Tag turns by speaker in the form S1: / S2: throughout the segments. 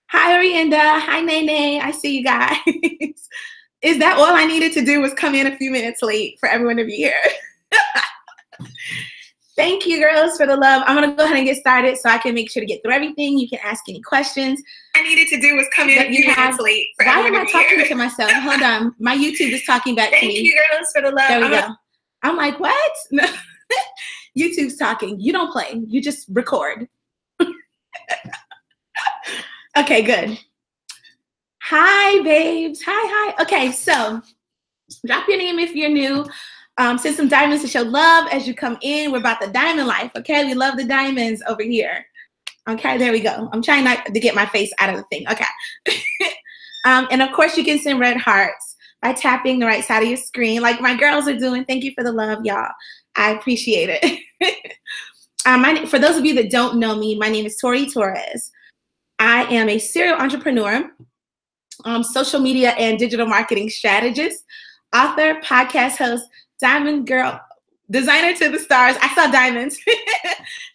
S1: Hi, Orienda. Hi, Nene. I see you guys. Is that all I needed to do was come in a few minutes late for everyone to be here? Thank you, girls, for the love. I'm going to go ahead and get started so I can make sure to get through everything. You can ask any questions. All I needed to do was come in a few minutes late for everyone to be here. Why am I talking to myself? Hold on. My YouTube is talking back to me. Thank you, girls, for the love. There we go. I'm like, what? No. YouTube's talking. You don't play. You just record. Okay, good. Hi, babes. Hi. Okay, so drop your name if you're new. Send some diamonds to show love as you come in. We're about the diamond life, okay? We love the diamonds over here. Okay, there we go. I'm trying not to get my face out of the thing. Okay. And of course, you can send red hearts by tapping the right side of your screen like my girls are doing. Thank you for the love, y'all. I appreciate it. For those of you that don't know me, my name is Tori Torres. I am a serial entrepreneur, social media and digital marketing strategist, author, podcast host, diamond girl, designer to the stars. I saw diamonds.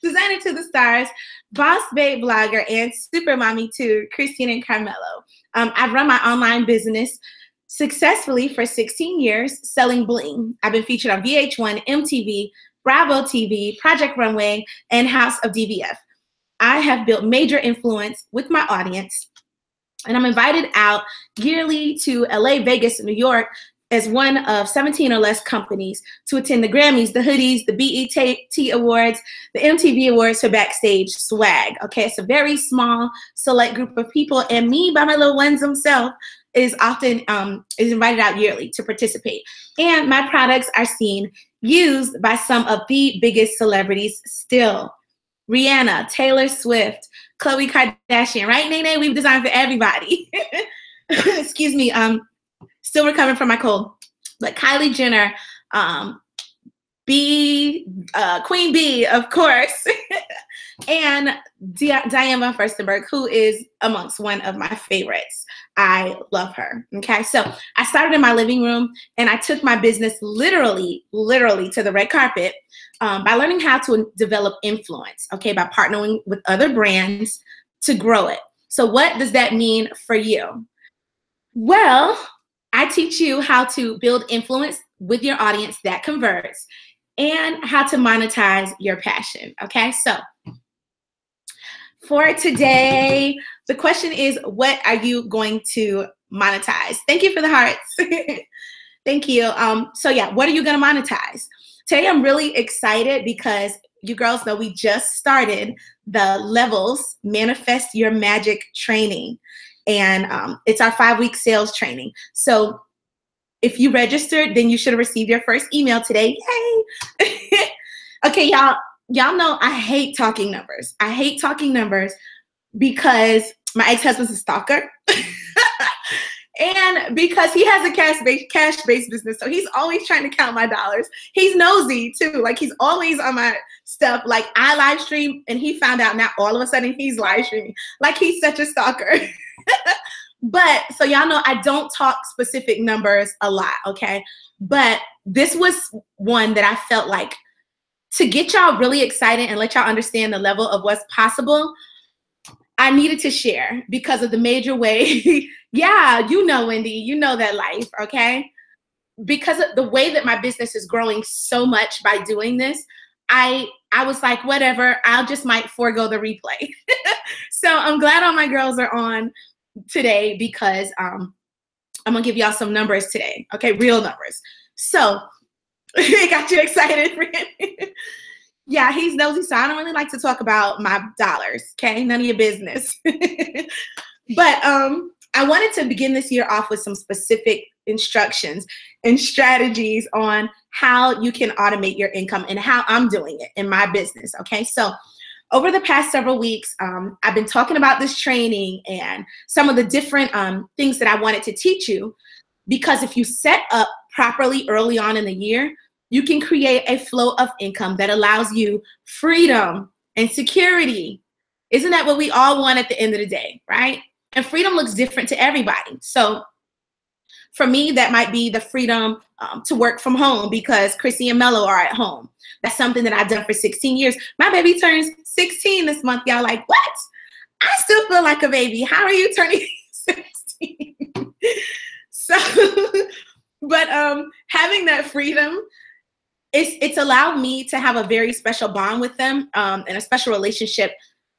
S1: Designer to the stars, boss babe blogger, and super mommy to Christine and Carmelo. I've run my online business successfully for 16 years, selling bling. I've been featured on VH1, MTV, Bravo TV, Project Runway, and House of DVF. I have built major influence with my audience, and I'm invited out yearly to LA, Vegas, and New York as one of 17 or less companies to attend the Grammys, the Hoodies, the BET Awards, the MTV Awards for backstage swag. Okay, it's a very small, select group of people, and me, by my little ones themselves, is often is invited out yearly to participate. And my products are seen used by some of the biggest celebrities still. Rihanna, Taylor Swift, Khloe Kardashian, right, Nene? We've designed for everybody. Excuse me, still recovering from my cold. But Kylie Jenner, Queen Bee, of course, and Diana Furstenberg, who is amongst one of my favorites. I love her. Okay, so I started in my living room, and I took my business literally to the red carpet by learning how to develop influence, okay, by partnering with other brands to grow it. So what does that mean for you? Well, I teach you how to build influence with your audience that converts and how to monetize your passion, okay? So for today, the question is, what are you going to monetize? Thank you for the hearts. Thank you. So yeah, what are you gonna monetize? Today, I'm really excited because you girls know we just started the Levels Manifest Your Magic training. And it's our 5-week sales training. So if you registered, then you should have received your first email today. Yay! Okay, y'all know I hate talking numbers. I hate talking numbers because my ex-husband's a stalker. And because he has a cash-based business, so he's always trying to count my dollars. He's nosy too, like he's always on my stuff. Like I live stream, and he found out now. All of a sudden, he's live streaming. Like he's such a stalker. But so y'all know I don't talk specific numbers a lot, okay? But this was one that I felt like to get y'all really excited and let y'all understand the level of what's possible. I needed to share because of the major way. Yeah, you know, Wendy, you know that life, okay? Because of the way that my business is growing so much by doing this, I was like, whatever, I'll just might forego the replay. So I'm glad all my girls are on today because I'm gonna give y'all some numbers today, okay? Real numbers. So it got you excited, friend. Yeah, he's nosy, so I don't really like to talk about my dollars, okay? None of your business. But I wanted to begin this year off with some specific instructions and strategies on how you can automate your income and how I'm doing it in my business, okay? So over the past several weeks, I've been talking about this training and some of the different things that I wanted to teach you, because if you set up properly early on in the year, you can create a flow of income that allows you freedom and security. Isn't that what we all want at the end of the day, right? And freedom looks different to everybody. So for me, that might be the freedom to work from home because Chrissy and Mello are at home. That's something that I've done for 16 years. My baby turns 16 this month. Y'all like, what? I still feel like a baby. How are you turning 16? So, but having that freedom, it's allowed me to have a very special bond with them, and a special relationship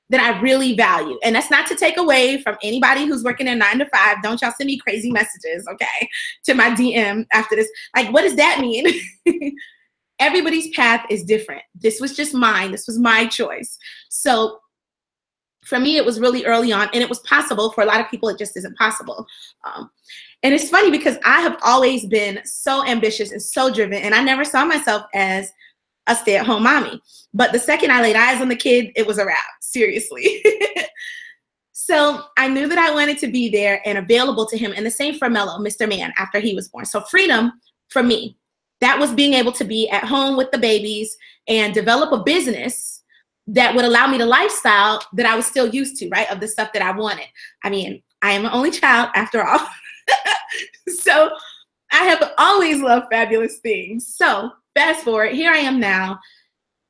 S1: that I really value. And that's not to take away from anybody who's working a 9 to 5. Don't y'all send me crazy messages, okay, to my DM after this. Like, what does that mean? Everybody's path is different. This was just mine. This was my choice. So for me, it was really early on, and it was possible. For a lot of people, it just isn't possible. And it's funny because I have always been so ambitious and so driven, and I never saw myself as a stay-at-home mommy. But the second I laid eyes on the kid, it was a wrap, seriously. So I knew that I wanted to be there and available to him, and the same for Mello, Mr. Man, after he was born. So freedom for me, that was being able to be at home with the babies and develop a business that would allow me the lifestyle that I was still used to, right, of the stuff that I wanted. I mean, I am an only child after all. So I have always loved fabulous things. So fast forward, here I am now,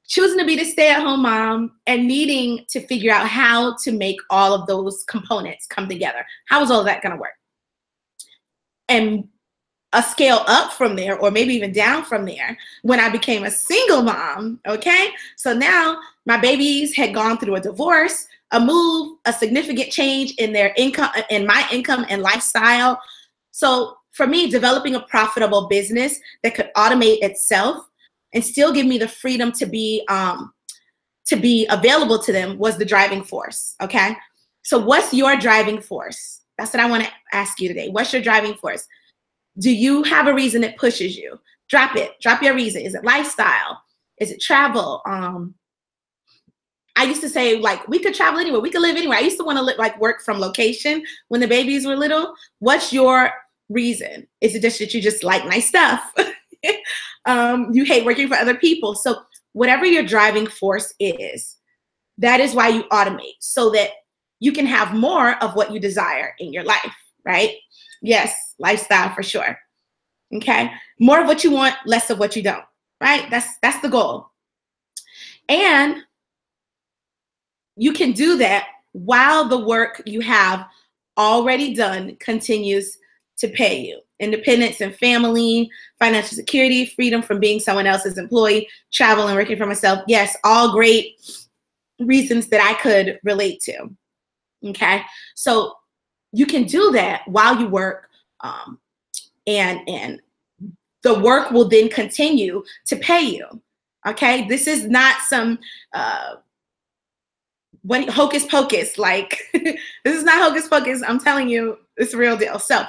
S1: choosing to be the stay-at-home mom and needing to figure out how to make all of those components come together. How is all that going to work? And a scale up from there, or maybe even down from there, when I became a single mom, okay? So now my babies had gone through a divorce, a move, a significant change in their income, in my income and lifestyle. So for me, developing a profitable business that could automate itself and still give me the freedom to be available to them was the driving force, okay? So what's your driving force? That's what I want to ask you today. What's your driving force? Do you have a reason that pushes you? Drop it. Drop your reason. Is it lifestyle? Is it travel? I used to say, like, we could travel anywhere. We could live anywhere. I used to want to work from location when the babies were little. What's your reason? Is it just that you just like nice stuff? You hate working for other people. So whatever your driving force is, that is why you automate, so that you can have more of what you desire in your life, right? Yes, lifestyle for sure. Okay, more of what you want, less of what you don't, right? That's the goal. And you can do that while the work you have already done continues to pay you. Independence and family, financial security, freedom from being someone else's employee, travel and working for myself. Yes, all great reasons that I could relate to. Okay, so you can do that while you work, and the work will then continue to pay you. Okay, this is not some what hocus pocus. Like this is not hocus pocus. I'm telling you, it's a real deal. So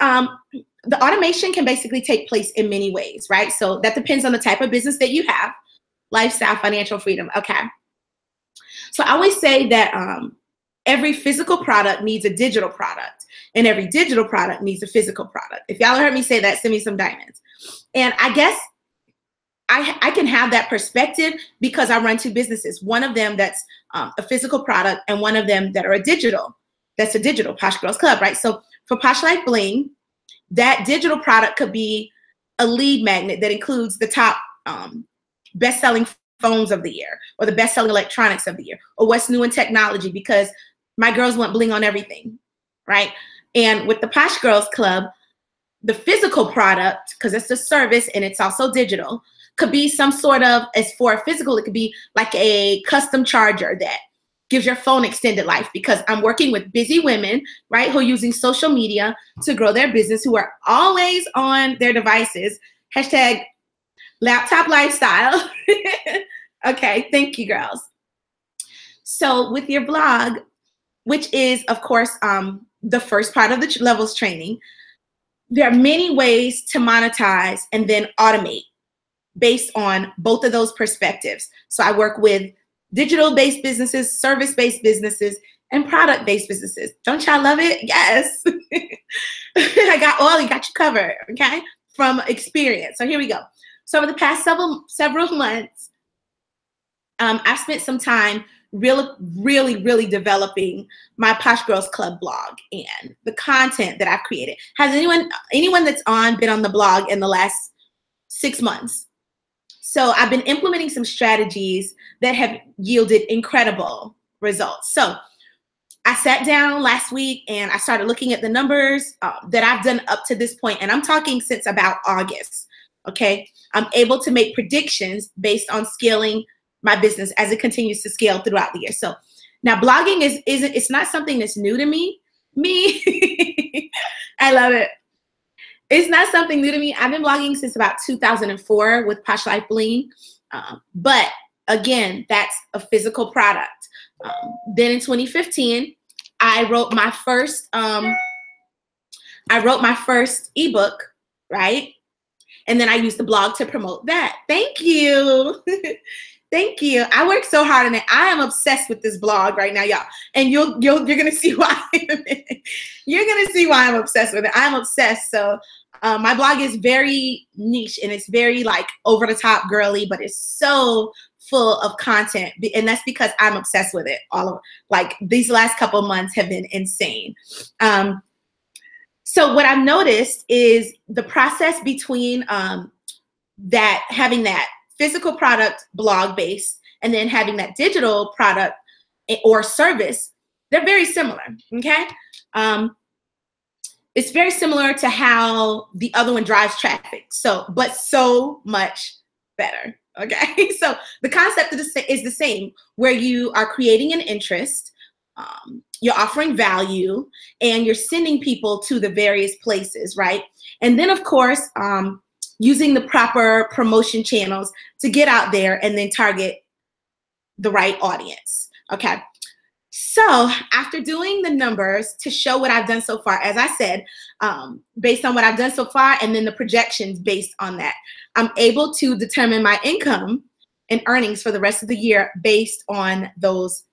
S1: the automation can basically take place in many ways, right? So that depends on the type of business that you have. Lifestyle, financial freedom. Okay. So I always say that every physical product needs a digital product, and every digital product needs a physical product. If y'all heard me say that, send me some diamonds. And I guess I can have that perspective because I run two businesses. One of them that's a physical product, and one of them that are a digital. That's a digital, Posh Girls Club, right? So for Posh Life Bling, that digital product could be a lead magnet that includes the top best-selling phones of the year, or the best-selling electronics of the year, or what's new in technology, because my girls want bling on everything, right? And with the Posh Girls Club, the physical product, because it's a service and it's also digital, could be some sort of, as for a physical, it could be like a custom charger that gives your phone extended life, because I'm working with busy women, right, who are using social media to grow their business, who are always on their devices. Hashtag laptop lifestyle. Okay, thank you, girls. So with your blog, which is, of course, the first part of the levels training, there are many ways to monetize and then automate based on both of those perspectives. So I work with digital-based businesses, service-based businesses, and product-based businesses. Don't y'all love it? Yes. I got you covered, okay, from experience. So here we go. So over the past several months, I've spent some time really developing my Posh Girls Club blog and the content that I've created. Has anyone that's been on the blog in the last 6 months? So I've been implementing some strategies that have yielded incredible results. So I sat down last week and I started looking at the numbers that I've done up to this point, and I'm talking since about August. Okay, I'm able to make predictions based on scaling my business as it continues to scale throughout the year. So now blogging it's not something that's new to me. I love it. It's not something new to me. I've been blogging since about 2004 with Posh Life Bling. But again, that's a physical product. Then in 2015, I wrote my first ebook, right? And then I used the blog to promote that. Thank you. Thank you. I worked so hard on it. I am obsessed with this blog right now, y'all. And you're gonna see why. You're gonna see why I'm obsessed with it. I'm obsessed. So my blog is very niche and it's very like over the top girly, but it's so full of content, and that's because I'm obsessed with it. Like these last couple of months have been insane. So what I've noticed is the process between that having that physical product blog base and then having that digital product or service, they're very similar. Okay. It's very similar to how the other one drives traffic. But so much better. Okay. So the concept is the same, where you are creating an interest, you're offering value, and you're sending people to the various places, right? And then of course, using the proper promotion channels to get out there and then target the right audience. Okay. So after doing the numbers to show what I've done so far, as I said, based on what I've done so far and then the projections based on that, I'm able to determine my income and earnings for the rest of the year based on those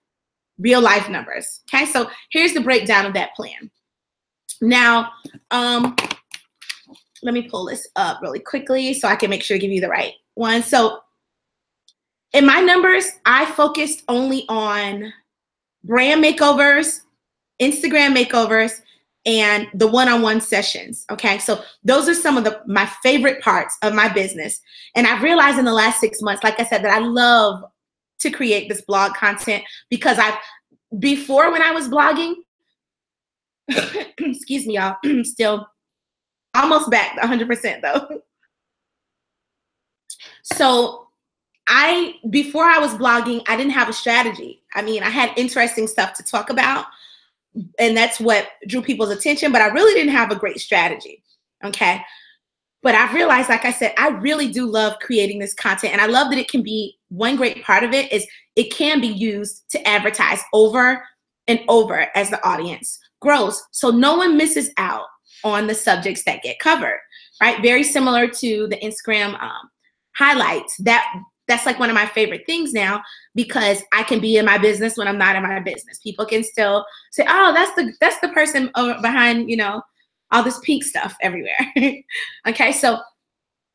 S1: real life numbers. Okay, so here's the breakdown of that plan. Now, let me pull this up really quickly so I can make sure to give you the right one. So in my numbers, I focused only on brand makeovers, Instagram makeovers, and the one-on-one sessions. Okay, so those are some of my favorite parts of my business. And I've realized in the last 6 months, like I said, that I love to create this blog content because before when I was blogging, excuse me, y'all, still almost back 100% though. So before I was blogging, I didn't have a strategy. I mean, I had interesting stuff to talk about, and that's what drew people's attention, but I really didn't have a great strategy, okay? But I've realized, like I said, I really do love creating this content, and I love that it can be, one great part of it is it can be used to advertise over and over as the audience grows, so no one misses out on the subjects that get covered, right? Very similar to the Instagram highlights. That's like one of my favorite things now because I can be in my business when I'm not in my business. People can still say, oh, that's the person behind, you know, all this pink stuff everywhere. Okay, so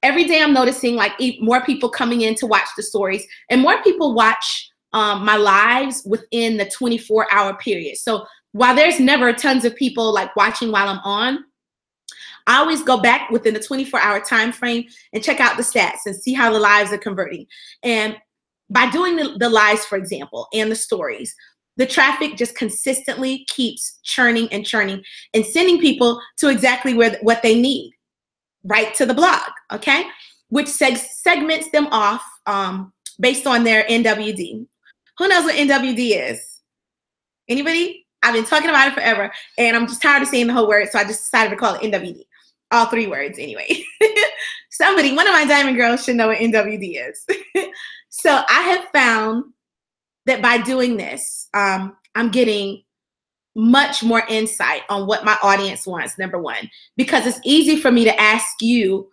S1: every day I'm noticing like more people coming in to watch the stories, and more people watch my lives within the 24-hour period. So while there's never tons of people like watching while I'm on, I always go back within the 24-hour time frame and check out the stats and see how the lives are converting. And by doing the lives, for example, and the stories, the traffic just consistently keeps churning and churning and sending people to exactly what they need, right to the blog, okay? Which segments them off based on their NWD. Who knows what NWD is? Anybody? I've been talking about it forever, and I'm just tired of saying the whole word, so I just decided to call it NWD. All 3 words anyway. One of my diamond girls should know what NWD is. So I have found that by doing this, I'm getting much more insight on what my audience wants, number one, because it's easy for me to ask you,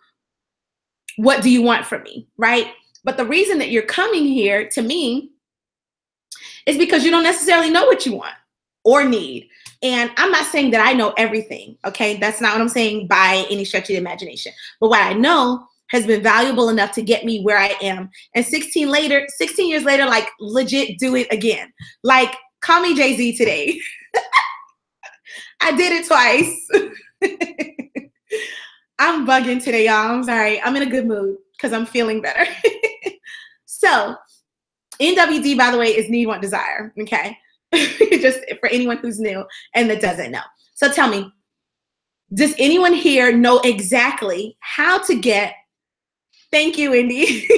S1: what do you want from me, right? But the reason that you're coming here to me is because you don't necessarily know what you want or need. And I'm not saying that I know everything, okay? That's not what I'm saying by any stretch of the imagination. But what I know has been valuable enough to get me where I am. And 16 years later, like legit do it again. Like call me Jay-Z today. I did it twice. I'm bugging today, y'all. I'm sorry. I'm in a good mood because I'm feeling better. So NWD, by the way, is need, want, desire, okay? just for anyone who's new and that doesn't know. So tell me, does anyone here know exactly how to get, thank you, Indy,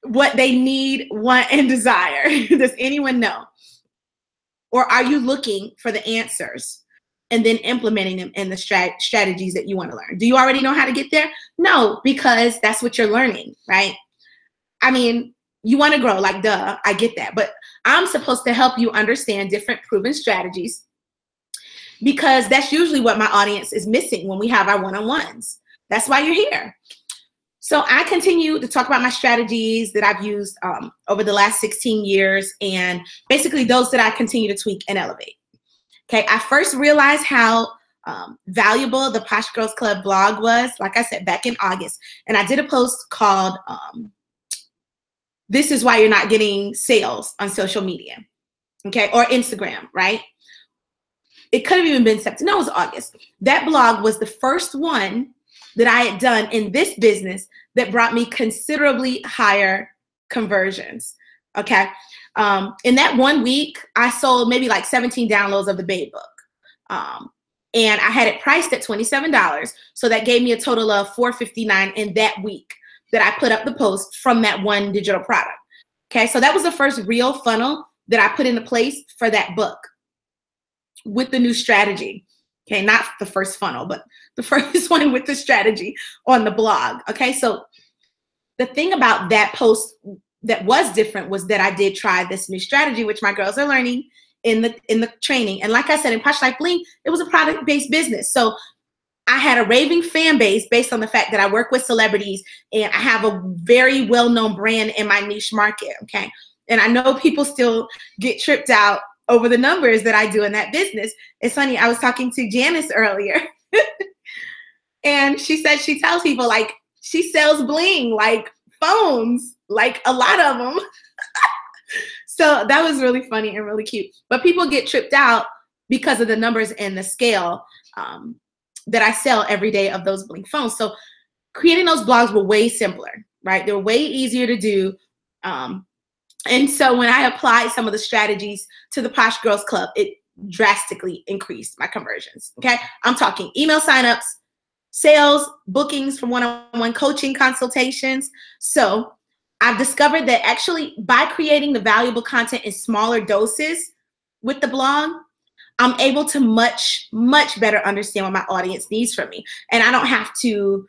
S1: what they need, want, and desire? Does anyone know? Or are you looking for the answers and then implementing them in the strategies that you want to learn? Do you already know how to get there? No, because that's what you're learning, right? I mean, you want to grow, like, duh, I get that. But I'm supposed to help you understand different proven strategies, because that's usually what my audience is missing when we have our one-on-ones. That's why you're here. So I continue to talk about my strategies that I've used over the last 16 years, and basically those that I continue to tweak and elevate. Okay, I first realized how valuable the Posh Girls Club blog was, like I said, back in August. And I did a post called, This is Why You're Not Getting Sales on Social Media, okay, or Instagram, right? It could have even been September. No, it was August. That blog was the first one that I had done in this business that brought me considerably higher conversions, okay? In that 1 week, I sold maybe like 17 downloads of the Babe book. And I had it priced at $27. So that gave me a total of $459 in that week that I put up the post from that one digital product. Okay, so that was the first real funnel that I put into place for that book with the new strategy. Okay, not the first funnel, but the first one with the strategy on the blog. Okay, so the thing about that post that was different was that I did try this new strategy, which my girls are learning in the training. And like I said, in Posh Life Bling, it was a product-based business. So I had a raving fan base based on the fact that I work with celebrities and I have a very well-known brand in my niche market, okay? And I know people still get tripped out over the numbers that I do in that business. It's funny, I was talking to Janice earlier and she said she tells people like she sells bling, like phones, like a lot of them. So that was really funny and really cute. But people get tripped out because of the numbers and the scale that I sell every day of those bling phones. So creating those blogs were way simpler, right? They were way easier to do. And so when I applied some of the strategies to the Posh Girls Club, it drastically increased my conversions, okay? I'm talking email signups, sales, bookings from one-on-one coaching consultations. So I've discovered that actually by creating the valuable content in smaller doses with the blog, I'm able to much, much better understand what my audience needs from me. And I don't have to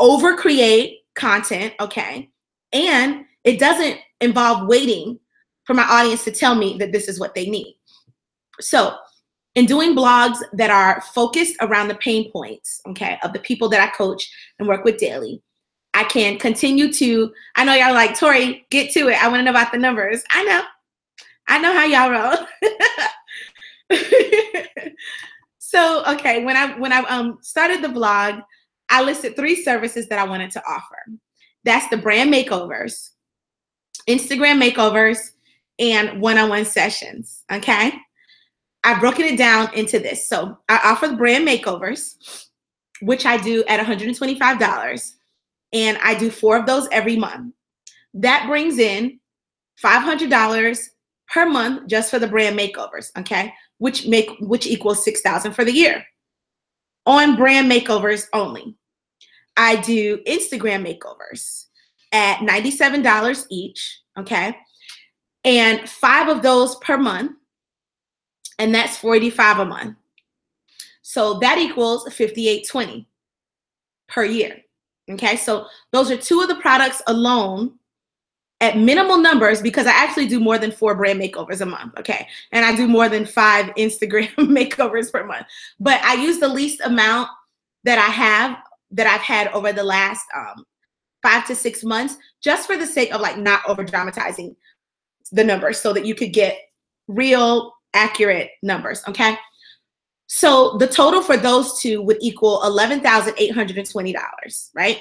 S1: over-create content, okay? And it doesn't involve waiting for my audience to tell me that this is what they need. So in doing blogs that are focused around the pain points, okay, of the people that I coach and work with daily, I can continue to, I know y'all like, Tori, get to it. I want to know about the numbers. I know how y'all roll. So, okay, when I started the blog, I listed 3 services that I wanted to offer. That's the brand makeovers, Instagram makeovers, and one-on-one sessions, okay? I've broken it down into this. So I offer the brand makeovers, which I do at $125, and I do 4 of those every month. That brings in $500 per month just for the brand makeovers, okay? Which equals $6,000 for the year on brand makeovers only. I do Instagram makeovers at $97 each, okay? And 5 of those per month, and that's $45 a month. So that equals $58.20 per year, okay? So those are 2 of the products alone at minimal numbers, because I actually do more than 4 brand makeovers a month, okay? And I do more than 5 Instagram makeovers per month. But I use the least amount that I've had over the last 5 to 6 months, just for the sake of like not over dramatizing the numbers so that you could get real accurate numbers, okay? So the total for those 2 would equal $11,820, right?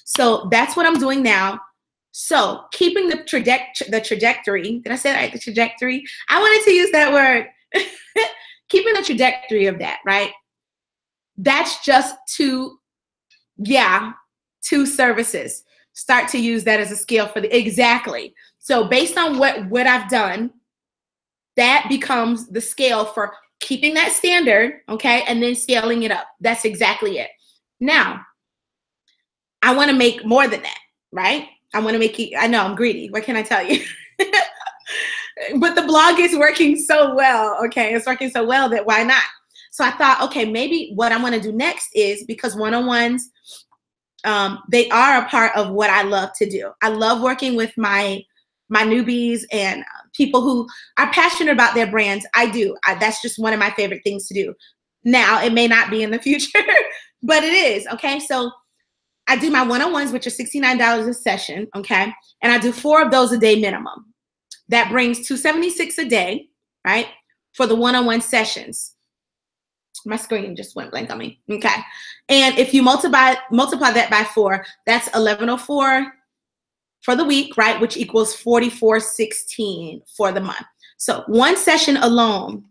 S1: So that's what I'm doing now. So keeping the trajectory, did I say that right? The trajectory? I wanted to use that word. Keeping the trajectory of that, right? That's just 2 services. Start to use that as a scale for exactly. So based on what I've done that becomes the scale for keeping that standard, okay, and then scaling it up. That's exactly it. Now, I want to make more than that, right? I want to make it, I know I'm greedy. What can I tell you? But the blog is working so well, okay? It's working so well that why not? So I thought, okay, maybe what I'm going to do next is, because one-on-ones, they are a part of what I love to do. I love working with my newbies and people who are passionate about their brands. I do. That's just one of my favorite things to do. Now, it may not be in the future, but it is, okay? So I do my one-on-ones, which are $69 a session, okay? And I do 4 of those a day minimum. That brings $276 a day, right? For the one-on-one sessions. My screen just went blank on me. Okay. And if you multiply that by 4, that's $1,104 for the week, right? Which equals $44.16 for the month. So one session alone,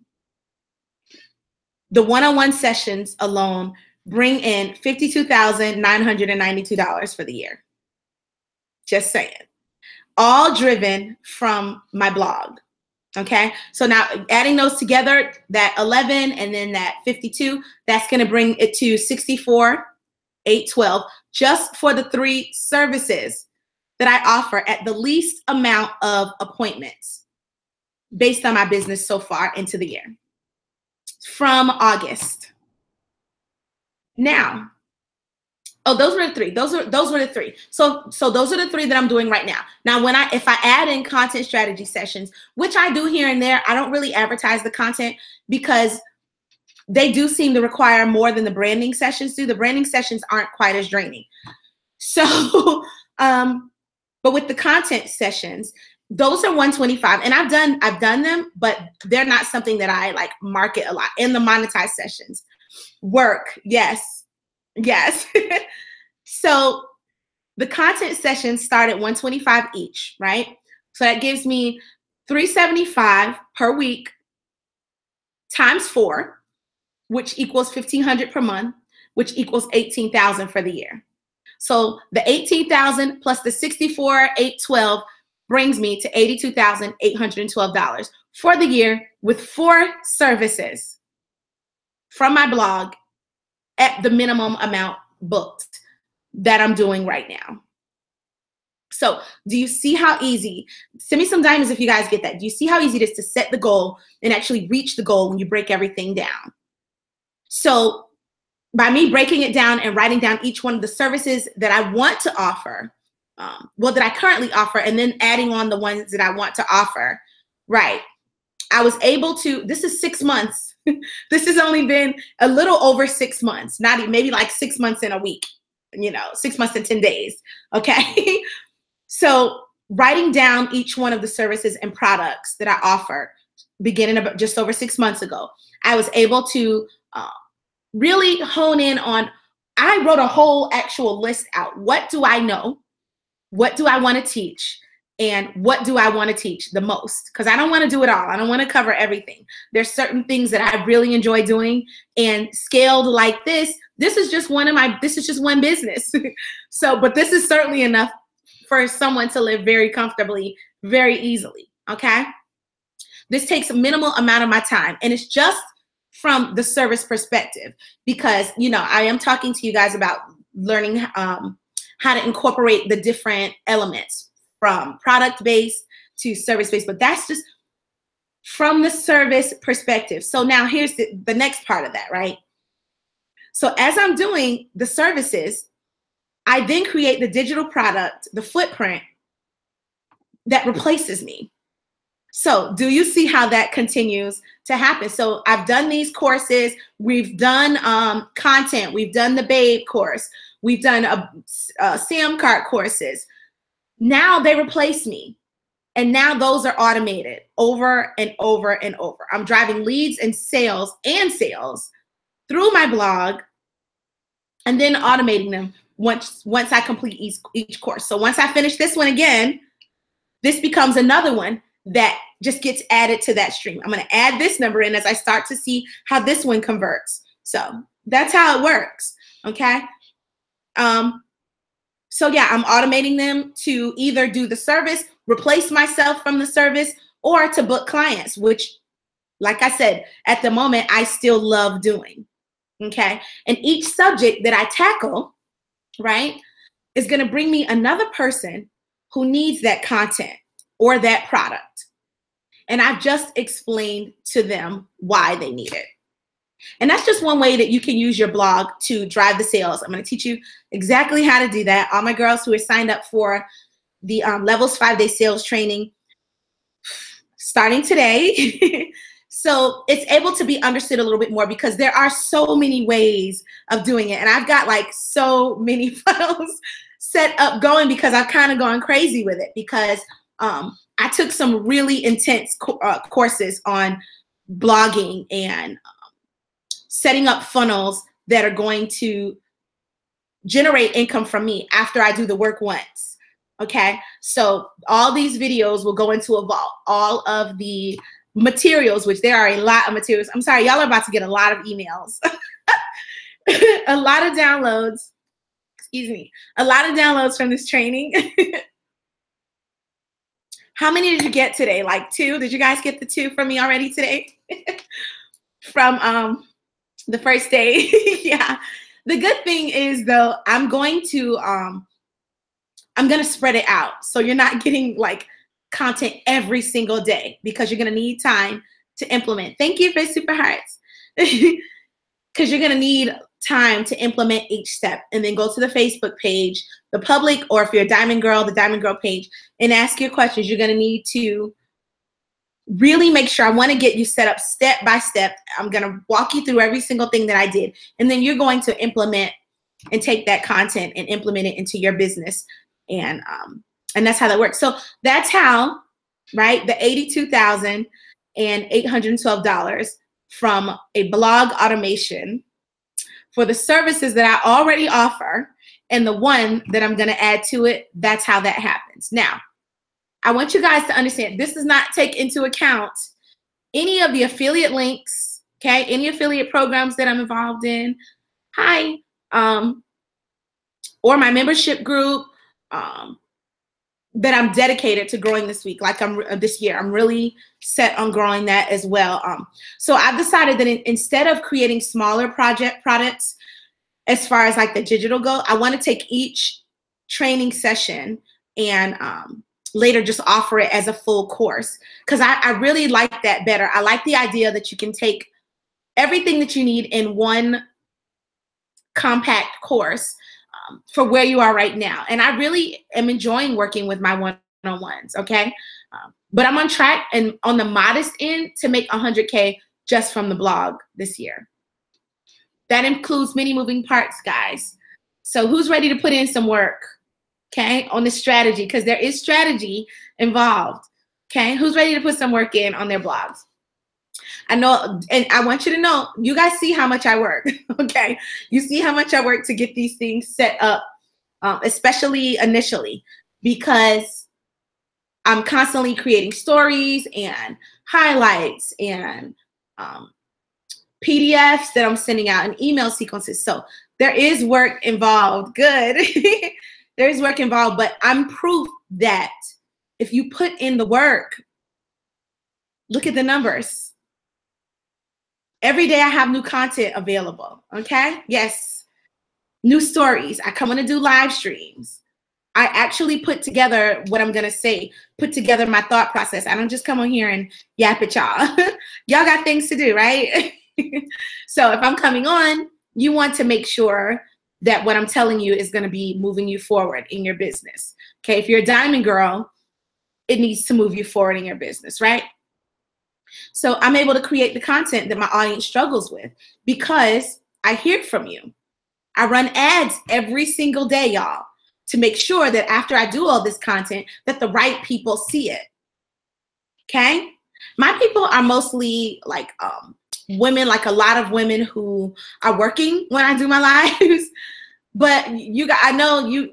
S1: the one-on-one sessions alone bring in $52,992 for the year. Just saying. All driven from my blog. Okay, so now adding those together, that 11 and then that 52, that's going to bring it to 64,812 just for the 3 services that I offer at the least amount of appointments based on my business so far into the year from August. Now, oh, those were the 3. Those were the 3. So those are the 3 that I'm doing right now. Now, if I add in content strategy sessions, which I do here and there, I don't really advertise the content because they do seem to require more than the branding sessions do. The branding sessions aren't quite as draining. So, but with the content sessions, those are $125, and I've done them, but they're not something that I like market a lot. And the monetized sessions work, yes. Yes. So the content sessions start at $125 each, right? So that gives me $375 per week times 4, which equals $1,500 per month, which equals $18,000 for the year. So the $18,000 plus the $64,812 brings me to $82,812 for the year with 4 services from my blog at the minimum amount booked that I'm doing right now. So do you see how easy? Send me some diamonds if you guys get that. Do you see how easy it is to set the goal and actually reach the goal when you break everything down? So by me breaking it down and writing down each one of the services that I want to offer, that I currently offer, and then adding on the ones that I want to offer, right? I was able to, this is 6 months. This has only been a little over 6 months, not even, maybe like 6 months in a week, 6 months and 10 days. Okay. So writing down each one of the services and products that I offer beginning about just over 6 months ago, I was able to really hone in on, I wrote a whole actual list out. What do I know? What do I want to teach? And what do I want to teach the most? Because I don't want to do it all. I don't want to cover everything. There's certain things that I really enjoy doing, and scaled like this is just this is just one business. So, but this is certainly enough for someone to live very comfortably, very easily, okay? This takes a minimal amount of my time, and it's just from the service perspective, because, I am talking to you guys about learning how to incorporate the different elements from product-based to service-based, but that's just from the service perspective. So now here's the next part of that, right? So as I'm doing the services, I then create the digital product, the footprint that replaces me. So do you see how that continues to happen? So I've done these courses. We've done content. We've done the Babe course. We've done Sam Cart courses. Now they replace me. And now those are automated over and over and over. I'm driving leads and sales through my blog, and then automating them once I complete each course. So once I finish this one again, this becomes another one that just gets added to that stream. I'm going to add this number in as I start to see how this one converts. So that's how it works. Okay. So yeah, I'm automating them to either do the service, replace myself from the service, or to book clients, which, like I said, at the moment, I still love doing. Okay. And each subject that I tackle, right, is going to bring me another person who needs that content or that product. And I've just explained to them why they need it. And that's just one way that you can use your blog to drive the sales. I'm going to teach you exactly how to do that. All my girls who are signed up for the Levels 5-day sales training starting today. So it's able to be understood a little bit more because there are so many ways of doing it. And I've got like so many funnels set up going because I've kind of gone crazy with it because I took some really intense courses on blogging and setting up funnels that are going to generate income from me after I do the work once. Okay, so all these videos will go into a vault. All of the materials, which there are a lot of materials. I'm sorry, y'all are about to get a lot of emails. A lot of downloads. Excuse me. A lot of downloads from this training. How many did you get today? Like 2? Did you guys get the 2 from me already today? From the first day. Yeah. The good thing is though, I'm going to spread it out. So you're not getting like content every single day because you're going to need time to implement. Thank you for super hearts. Because you're going to need time to implement each step and then go to the Facebook page, the public, or if you're a Diamond Girl, the Diamond Girl page, and ask your questions. You're going to need to really make sure. I want to get you set up step by step. I'm going to walk you through every single thing that I did. And then you're going to implement and take that content and implement it into your business. And that's how that works. So that's how, right, the $82,812 from a blog automation for the services that I already offer and the one that I'm going to add to it, that's how that happens. Now, I want you guys to understand this does not take into account any of the affiliate links, okay, any affiliate programs that I'm involved in, or my membership group, that I'm dedicated to growing this week. Like this year, I'm really set on growing that as well. So I've decided that instead of creating smaller products, as far as like the digital go, I want to take each training session and later just offer it as a full course because I really like that better. I like the idea that you can take everything that you need in one compact course for where you are right now. And I really am enjoying working with my one-on-ones, okay? But I'm on track and on the modest end to make 100K just from the blog this year. That includes many moving parts, guys. So who's ready to put in some work, okay, on the strategy? Because there is strategy involved, okay? Who's ready to put some work in on their blogs? I know, and I want you to know, you guys see how much I work, okay? You see how much I work to get these things set up, especially initially, because I'm constantly creating stories and highlights and PDFs that I'm sending out and email sequences. So there is work involved. Good. There is work involved, but I'm proof that if you put in the work, look at the numbers. Every day I have new content available, okay? Yes, new stories. I come on to do live streams. I actually put together what I'm gonna say, put together my thought process. I don't just come on here and yap at y'all. Y'all got things to do, right? So if I'm coming on, you want to make sure that what I'm telling you is gonna be moving you forward in your business, okay? If you're a Diamond Girl, it needs to move you forward in your business, right? So I'm able to create the content that my audience struggles with because I hear from you. I run ads every single day, y'all, to make sure that after I do all this content, that the right people see it, okay? My people are mostly like women, like a lot of women who are working when I do my lives. But you guys, I know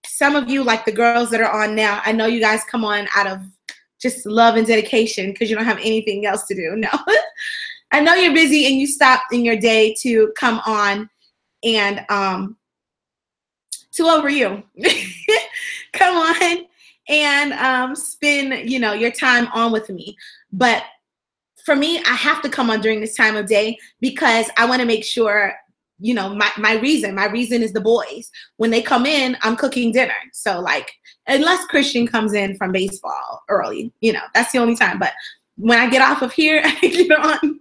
S1: some of you, like the girls that are on now, I know you guys come on out of just love and dedication because you don't have anything else to do. No, I know you're busy and you stopped in your day to come on and to over you. Come on and spend, your time on with me. But for me, I have to come on during this time of day because I want to make sure, my reason is the boys. When they come in, I'm cooking dinner. So like, unless Christian comes in from baseball early, that's the only time. But when I get off of here, I get on,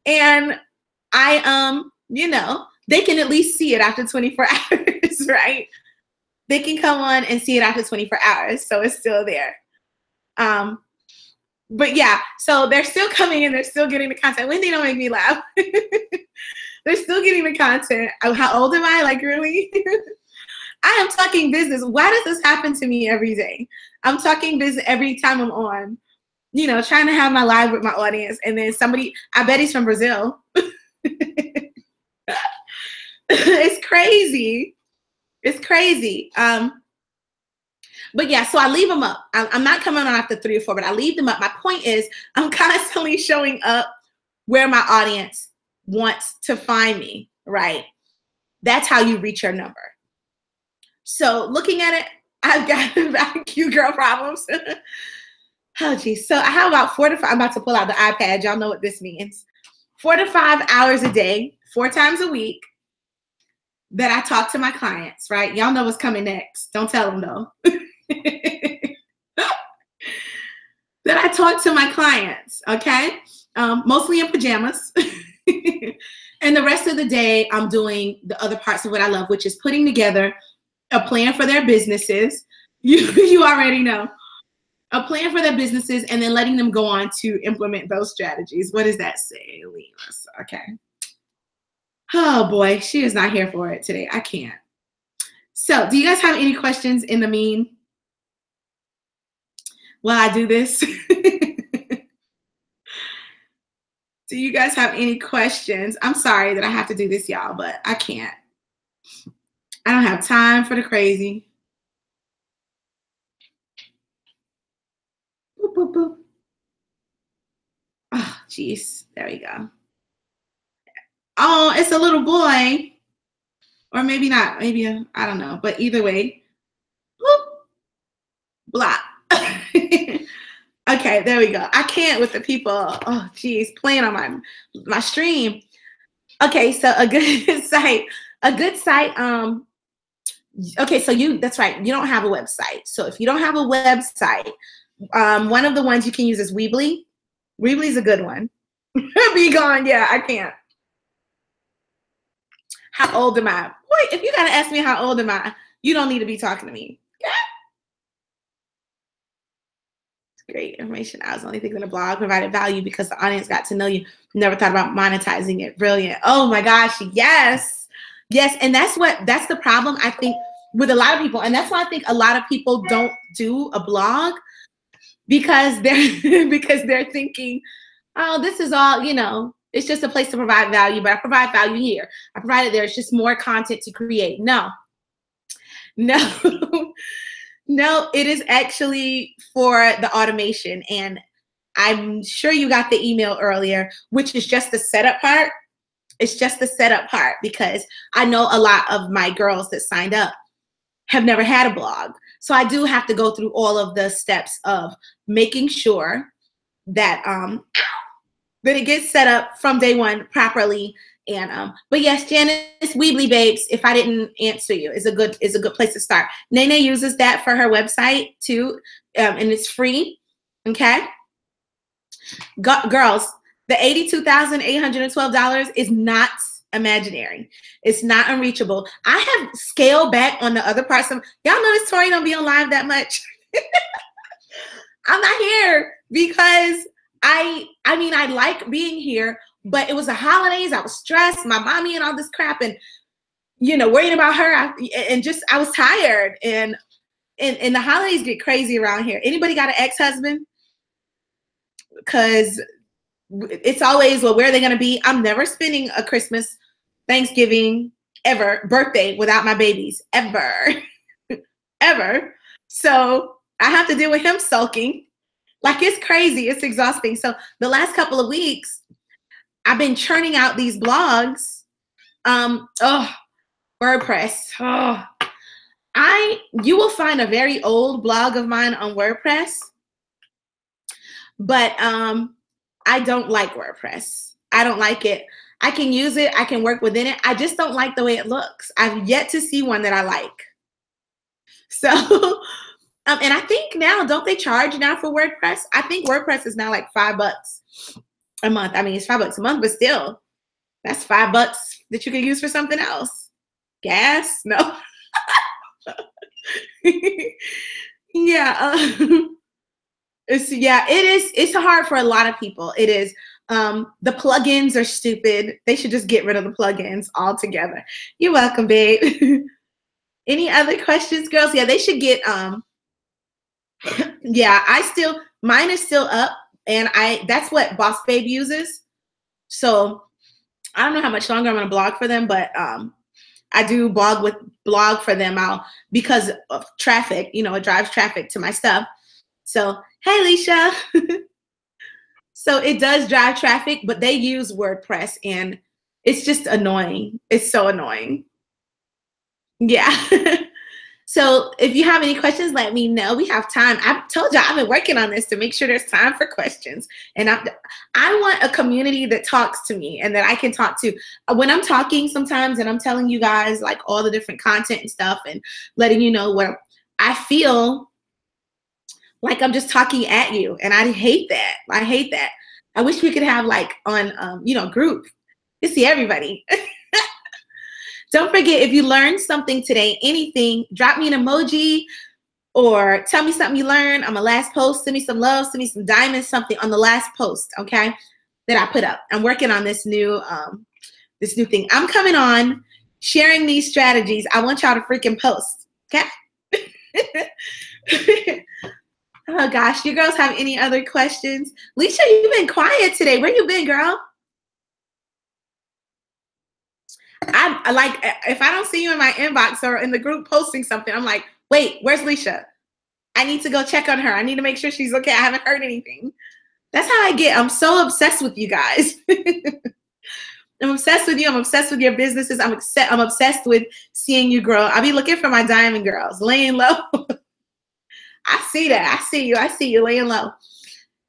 S1: and they can at least see it after 24 hours, right? They can come on and see it after 24 hours. So it's still there. But yeah, so they're still coming in. They're still getting the content. Wendy, don't make me laugh. They're still getting the content. How old am I? Like, really? I am talking business. Why does this happen to me every day? I'm talking business every time I'm on, trying to have my live with my audience. And then somebody, I bet he's from Brazil. It's crazy. It's crazy. But yeah, so I leave them up. I'm not coming on after 3 or 4, but I leave them up. My point is I'm constantly showing up where my audience wants to find me, right? That's how you reach your number. So looking at it, I've got back cute girl problems. Oh, geez. So I have about 4 to 5. I'm about to pull out the iPad. Y'all know what this means. 4 to 5 hours a day, 4 times a week that I talk to my clients, right? Y'all know what's coming next. Don't tell them, though. That I talk to my clients, okay? Mostly in pajamas. And the rest of the day, I'm doing the other parts of what I love, which is putting together a plan for their businesses. You already know. A plan for their businesses and then letting them go on to implement those strategies. What does that say, Lena's? Okay. Oh, boy. She is not here for it today. I can't. So do you guys have any questions in the mean? While I do this? Do you guys have any questions? I'm sorry that I have to do this, y'all, but I can't. I don't have time for the crazy. Boop, boop, boop. Oh, geez. There we go. Oh, it's a little boy. Or maybe not. Maybe, I don't know. But either way. Boop. Blah. Okay, there we go. I can't with the people. Oh, geez, playing on my stream. Okay, so a good site. Okay, so that's right. You don't have a website. So if you don't have a website, one of the ones you can use is Weebly. Weebly's a good one. Be gone. Yeah, I can't. How old am I? Boy, if you gotta ask me how old am I, you don't need to be talking to me. Yeah. Great information. I was only thinking the blog provided value because the audience got to know you. Never thought about monetizing it. Brilliant. Oh my gosh. Yes. Yes. And that's the problem, I think, with a lot of people. And that's why I think a lot of people don't do a blog because they're thinking, oh, this is all, it's just a place to provide value, but I provide value here. I provide it there. It's just more content to create. No. No, it is actually for the automation. And I'm sure you got the email earlier, which is just the setup part. It's just the setup part because I know a lot of my girls that signed up have never had a blog. So I do have to go through all of the steps of making sure that that it gets set up from day one properly. And but yes, Janice, Weebly Babes, if I didn't answer you, is a good place to start. Nene uses that for her website too, and it's free. Okay, girls, the $82,812 is not imaginary. It's not unreachable. I have scaled back on the other parts of y'all notice Tori don't be on live that much. I'm not here because I mean I like being here. But it was the holidays. I was stressed, my mommy and all this crap, and worrying about her. I was tired, and the holidays get crazy around here. Anybody got an ex-husband? Because it's always, well, where are they going to be? I'm never spending a Christmas, Thanksgiving, ever, birthday without my babies, ever, ever. So I have to deal with him sulking. Like, it's crazy. It's exhausting. So the last couple of weeks, I've been churning out these blogs. WordPress. Oh, You will find a very old blog of mine on WordPress, but I don't like WordPress. I don't like it. I can use it. I can work within it. I just don't like the way it looks. I've yet to see one that I like. So, and I think now, don't they charge now for WordPress? I think WordPress is now like $5 a month. I mean, it's $5 a month, but still, that's $5 that you can use for something else. Gas? No. Yeah. It's hard for a lot of people. It is. The plugins are stupid. They should just get rid of the plugins altogether. You're welcome, babe. Any other questions, girls? Yeah, they should get yeah, mine is still up, and that's what Boss Babe uses. So I don't know how much longer I'm gonna blog for them, but I do blog for them because of traffic, it drives traffic to my stuff. So hey, Alicia. So it does drive traffic, but they use WordPress, and it's just annoying. It's so annoying. Yeah. So if you have any questions, let me know. We have time. I told you I've been working on this to make sure there's time for questions. And I want a community that talks to me and that I can talk to. When I'm talking sometimes and I'm telling you guys like all the different content and stuff and letting you know what I feel like I'm just talking at you. And I hate that. I hate that. I wish we could have like on, group to see everybody. Don't forget, if you learned something today, anything, drop me an emoji or tell me something you learned on my last post. Send me some love, send me some diamonds, something on the last post, okay, that I put up. I'm working on this new thing. I'm coming on sharing these strategies. I want y'all to freaking post, okay? Oh, gosh. You girls have any other questions? Leisha, you've been quiet today. Where you been, girl? I like, if I don't see you in my inbox or in the group posting something, I'm like, wait, where's Leisha? I need to go check on her. I need to make sure she's okay. I haven't heard anything. That's how I get. I'm so obsessed with you guys. I'm obsessed with you. I'm obsessed with your businesses. I'm obsessed with seeing you grow. I'll be looking for my diamond girls, laying low. I see that. I see you. I see you laying low.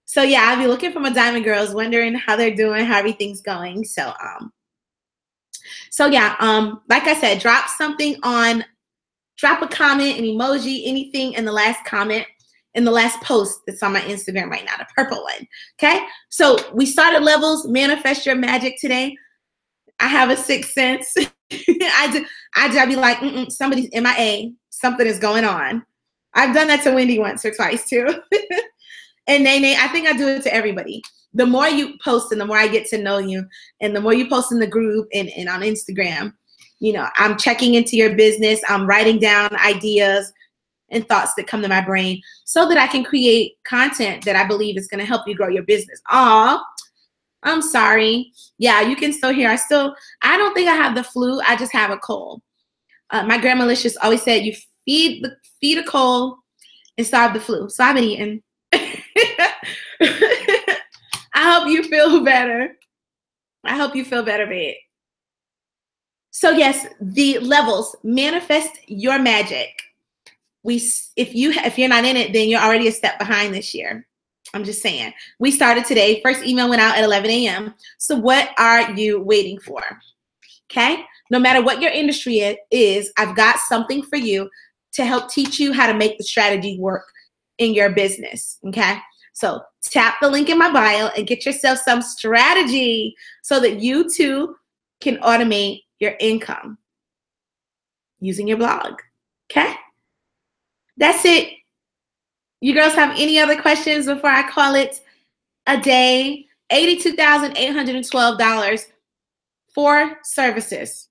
S1: So yeah, I'll be looking for my diamond girls, wondering how they're doing, how everything's going. So yeah, like I said, drop a comment, an emoji, anything in the last comment, in the last post that's on my Instagram right now, the purple one. Okay. So we started levels, manifest your magic today. I have a sixth sense. I be like, somebody's MIA, something is going on. I've done that to Wendy once or twice too. And Nene, I think I do it to everybody. The more you post and the more I get to know you, and the more you post in the group and on Instagram, I'm checking into your business. I'm writing down ideas and thoughts that come to my brain so that I can create content that I believe is going to help you grow your business. Aw, I'm sorry. Yeah, you can still hear. I don't think I have the flu. I just have a cold. My grandma Licious always said, you feed a cold and starve the flu. So I've been eating. I hope you feel better. I hope you feel better, babe. So yes, the levels, manifest your magic. If you're not in it, then you're already a step behind this year. I'm just saying. We started today. First email went out at 11 a.m. So what are you waiting for? Okay? No matter what your industry is, I've got something for you to help teach you how to make the strategy work in your business. Okay? So tap the link in my bio and get yourself some strategy so that you too can automate your income using your blog. Okay? That's it. You girls have any other questions before I call it a day? $82,812 for services.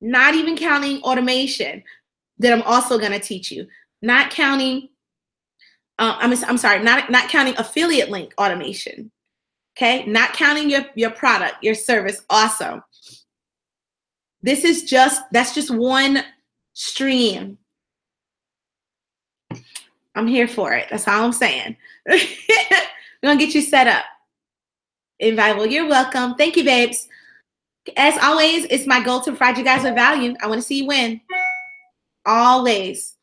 S1: Not even counting automation that I'm also going to teach you. Not counting I'm sorry, not counting affiliate link automation. Okay, not counting your product, your service. Awesome. That's just one stream. I'm here for it. That's all I'm saying. We're gonna get you set up. Invaluable. You're welcome. Thank you, babes. As always, it's my goal to provide you guys with value. I want to see you win. always